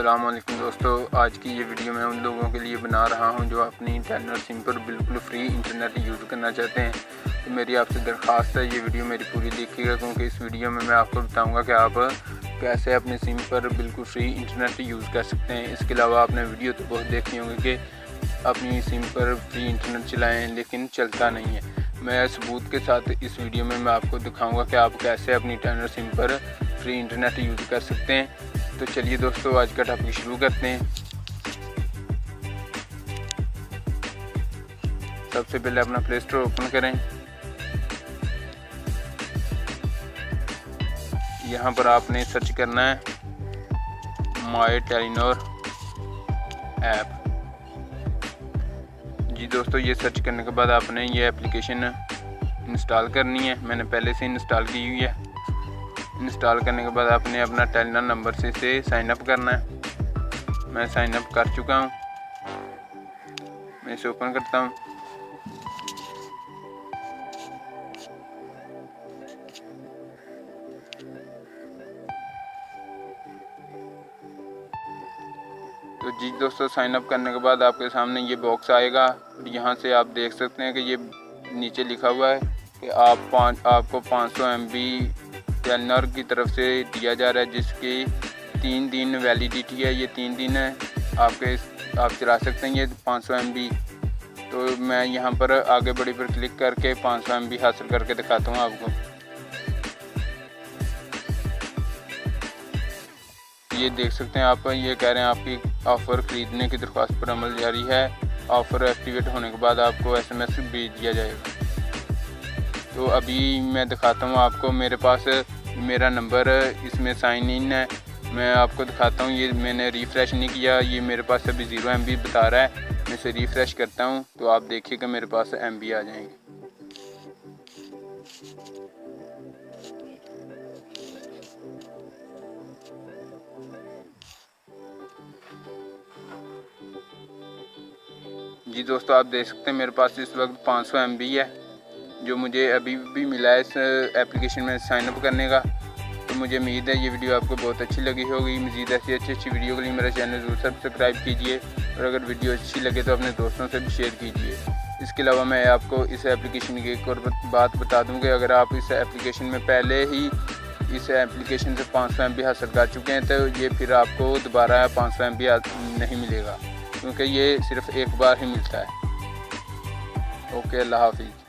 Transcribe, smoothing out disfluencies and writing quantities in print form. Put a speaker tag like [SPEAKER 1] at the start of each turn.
[SPEAKER 1] अस्सलाम वालेकुम दोस्तों, आज की ये वीडियो मैं उन लोगों के लिए बना रहा हूं जो अपनी टेलीनॉर सिम पर बिल्कुल फ्री इंटरनेट यूज़ करना चाहते हैं। तो मेरी आपसे दरख्वास्त है, ये वीडियो मेरी पूरी देखिएगा, क्योंकि इस वीडियो में मैं आपको बताऊंगा कि आप कैसे अपनी सिम पर बिल्कुल फ्री इंटरनेट यूज़ कर सकते हैं। इसके अलावा आपने वीडियो तो बहुत देखी होंगी कि अपनी सिम पर फ्री इंटरनेट चलाएँ लेकिन चलता नहीं है। मैं सबूत के साथ इस वीडियो में मैं आपको दिखाऊँगा कि आप कैसे अपनी टेलीनॉर सिम पर फ्री इंटरनेट यूज़ कर सकते हैं। तो चलिए दोस्तों, आज का टॉपिक शुरू करते हैं। सबसे पहले अपना प्ले स्टोर ओपन करें। यहाँ पर आपने सर्च करना है माय टेलीनॉर ऐप। जी दोस्तों, ये सर्च करने के बाद आपने ये एप्लीकेशन इंस्टॉल करनी है। मैंने पहले से इंस्टॉल की हुई है। इंस्टॉल करने के बाद आपने अपना टेलीनॉर नंबर से इसे साइन अप करना है। मैं साइन अप कर चुका हूँ। मैं इसे ओपन करता हूँ। तो जी दोस्तों, साइन अप करने के बाद आपके सामने ये बॉक्स आएगा और यहाँ से आप देख सकते हैं कि ये नीचे लिखा हुआ है कि आपको 500 MB टेलीनॉर की तरफ से दिया जा रहा है, जिसकी 3 दिन वैलिडिटी है। ये 3 दिन है, आप चला सकते हैं ये 500 MB। तो मैं यहाँ पर आगे बढ़ी पर क्लिक करके 500 MB हासिल करके दिखाता हूँ आपको। ये देख सकते हैं आप, ये कह रहे हैं आपकी ऑफ़र ख़रीदने की दरख्वास्त पर अमल जारी है। ऑफ़र एक्टिवेट होने के बाद आपको SMS भेज दिया जाएगा। तो अभी मैं दिखाता हूँ आपको, मेरे पास मेरा नंबर इसमें साइन इन है। मैं आपको दिखाता हूँ, ये मैंने रिफ़्रेश नहीं किया, ये मेरे पास अभी 0 MB बता रहा है। मैं इसे रिफ़्रेश करता हूँ तो आप देखिए कि मेरे पास MB आ जाएंगे। जी दोस्तों, आप देख सकते हैं मेरे पास इस वक्त 500 MB है, जो मुझे अभी भी मिला है इस एप्लीकेशन में साइन अप करने का। तो मुझे उम्मीद है ये वीडियो आपको बहुत अच्छी लगी होगी। मज़ीद ऐसी अच्छी वीडियो के लिए मेरा चैनल ज़रूर सब्सक्राइब कीजिए, और अगर वीडियो अच्छी लगे तो अपने दोस्तों से भी शेयर कीजिए। इसके अलावा मैं आपको इस एप्लीकेशन की एक और बात बता दूँ कि अगर आप इस एप्लीकेशन में पहले ही इस एप्लीकेशन से 500 MB हासिल कर चुके हैं, तो ये फिर आपको दोबारा 500 MB नहीं मिलेगा, क्योंकि ये सिर्फ़ एक बार ही मिलता है। ओके, अल्लाह हाफिज़।